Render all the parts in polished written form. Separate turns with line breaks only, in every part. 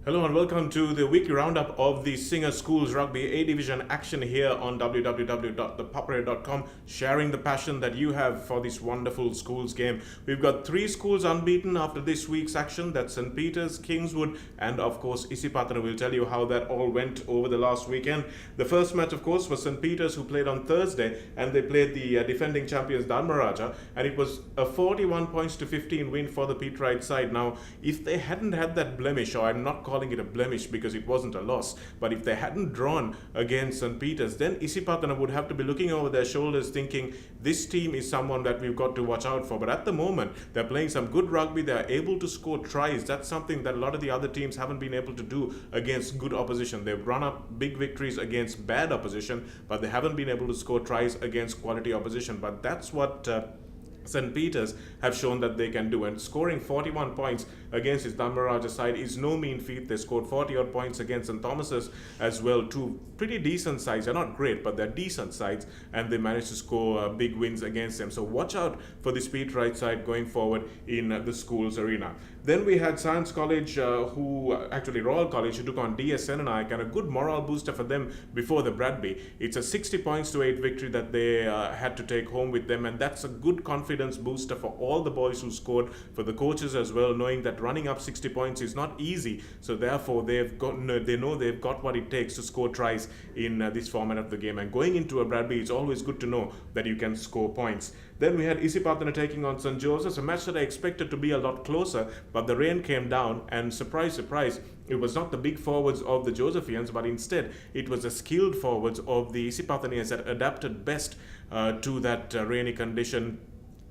Hello and welcome to the weekly roundup of the Singer Schools Rugby A Division action here on www.thepopper.com, sharing the passion that you have for this wonderful schools game. We've got three schools unbeaten after this week's action. That's St. Peter's, Kingswood, and of course Isipatana. Will tell you how that all went over the last weekend. The first match, of course, was St. Peter's, who played on Thursday, and they played the defending champions Dharmaraja, and it was a 41 points to 15 win for the Pete Wright side. Now, if they hadn't had that blemish, or I'm not calling it a blemish because it wasn't a loss, but if they hadn't drawn against St. Peter's, then Isipatana would have to be looking over their shoulders thinking this team is someone that we've got to watch out for. But at the moment, they're playing some good rugby. They're able to score tries. That's something that a lot of the other teams haven't been able to do against good opposition. They've run up big victories against bad opposition, but they haven't been able to score tries against quality opposition. But that's what St. Peter's have shown that they can do, and scoring 41 points against his Dharmaraja side is no mean feat. They scored 40 odd points against St. Thomas's as well. Two pretty decent sides. They're not great, but they're decent sides, and they managed to score big wins against them. So watch out for this Pete Wright side going forward in the schools arena. Then we had Science College, Royal College, who took on DSN, and a good morale booster for them before the Bradby. It's a 60 points to 8 victory that they had to take home with them, and that's a good confidence booster for all the boys who scored, for the coaches as well, knowing that running up 60 points is not easy. So therefore, they know they've got what it takes to score tries in this format of the game. And going into a Bradby, it's always good to know that you can score points. Then we had Isipatana taking on St. Joseph's, a match that I expected to be a lot closer, but the rain came down, and surprise, surprise, it was not the big forwards of the Josephians, but instead it was the skilled forwards of the Isipatanians that adapted best to that rainy condition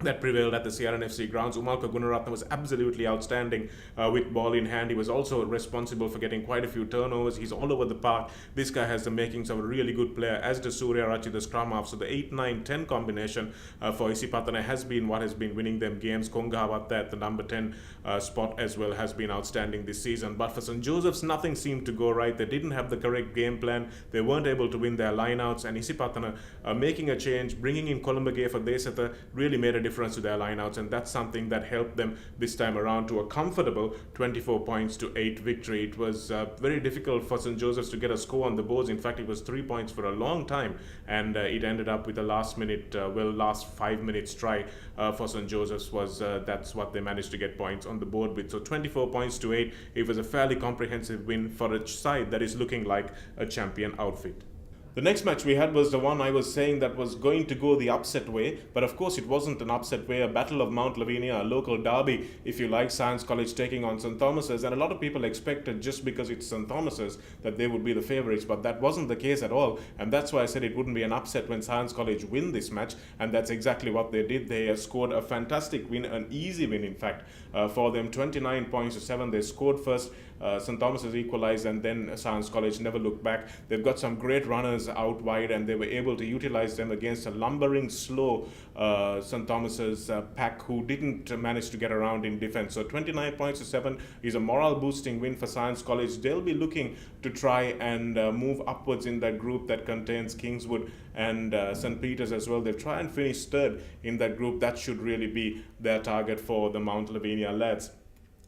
that prevailed at the CRNFC grounds. Umalka Gunaratna was absolutely outstanding with ball in hand. He was also responsible for getting quite a few turnovers. He's all over the park. This guy has the makings of a really good player, as does Surya Rachi, the scrum half. So the 8-9-10 combination for Isipatana has been what has been winning them games. Konga Havatta at the number 10 spot as well has been outstanding this season. But for St. Joseph's, nothing seemed to go right. They didn't have the correct game plan. They weren't able to win their lineouts, and Isipatana making a change, bringing in Columbagay for Desatha really made a difference to their lineouts, and that's something that helped them this time around to a comfortable 24 points to 8 victory. It was very difficult for St. Joseph's to get a score on the boards. In fact, it was 3 points for a long time, and it ended up with a last 5 minutes try for St. Joseph's. That's what they managed to get points on the board with. So 24 points to 8. It was a fairly comprehensive win for a side that is looking like a champion outfit. The next match we had was the one I was saying that was going to go the upset way, but of course it wasn't an upset way. A Battle of Mount Lavinia, a local derby, if you like, Science College taking on St. Thomas's, and a lot of people expected, just because it's St. Thomas's, that they would be the favourites, but that wasn't the case at all, and that's why I said it wouldn't be an upset when Science College win this match, and that's exactly what they did. They scored a fantastic win, an easy win in fact, for them, 29 points to 7. They scored first, St. Thomas's equalised, and then Science College never looked back. They've got some great runners out wide, and they were able to utilize them against a lumbering, slow St. Thomas's pack who didn't manage to get around in defense. So 29 points to 7 is a morale boosting win for Science College. They'll be looking to try and move upwards in that group that contains Kingswood and St. Peter's as well. They'll try and finish third in that group. That should really be their target for the Mount Lavinia lads.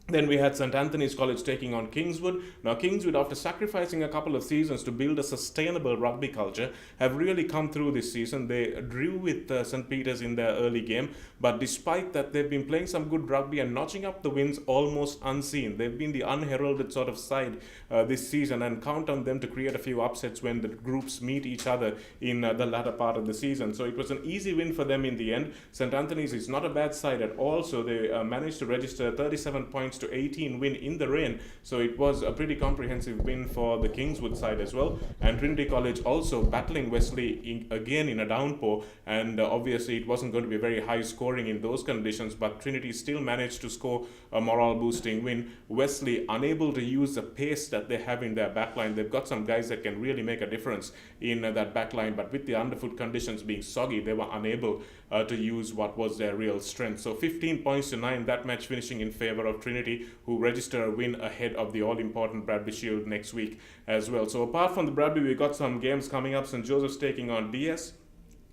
Then we had St. Anthony's College taking on Kingswood. Now, Kingswood, after sacrificing a couple of seasons to build a sustainable rugby culture, have really come through this season. They drew with St. Peter's in their early game, but despite that, they've been playing some good rugby and notching up the wins almost unseen. They've been the unheralded sort of side this season, and count on them to create a few upsets when the groups meet each other in the latter part of the season. So it was an easy win for them in the end. St. Anthony's is not a bad side at all, so they managed to register 37 points to 18 win in the rain. So it was a pretty comprehensive win for the Kingswood side as well. And Trinity College also battling Wesley again in a downpour, and obviously it wasn't going to be very high scoring in those conditions, but Trinity still managed to score a morale boosting win. Wesley unable to use the pace that they have in their backline. They've got some guys that can really make a difference in that backline, but with the underfoot conditions being soggy, they were unable to use what was their real strength. So 15 points to 9, that match finishing in favor of Trinity, who register a win ahead of the all-important Bradby Shield next week as well. So apart from the Bradby, we've got some games coming up. St. Joseph's taking on DS,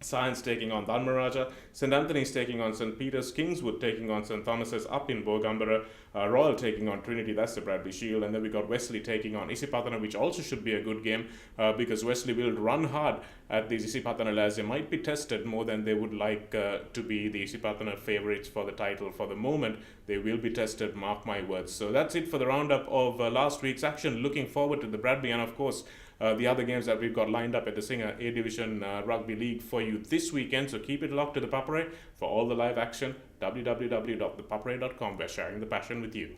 Science taking on Dharmaraja, St Anthony's taking on St Peter's, Kingswood taking on St Thomas's up in Bogambara, Royal taking on Trinity, that's the Bradley Shield, and then we got Wesley taking on Isipatana, which also should be a good game because Wesley will run hard at these Isipatana lads. They might be tested more than they would like to be the Isipatana favourites for the title for the moment. They will be tested, mark my words. So that's it for the roundup of last week's action. Looking forward to the Bradley and of course the other games that we've got lined up at the Singer A Division Rugby League for you this weekend. So keep it locked to the Papare for all the live action. www.thepapare.com. We're sharing the passion with you.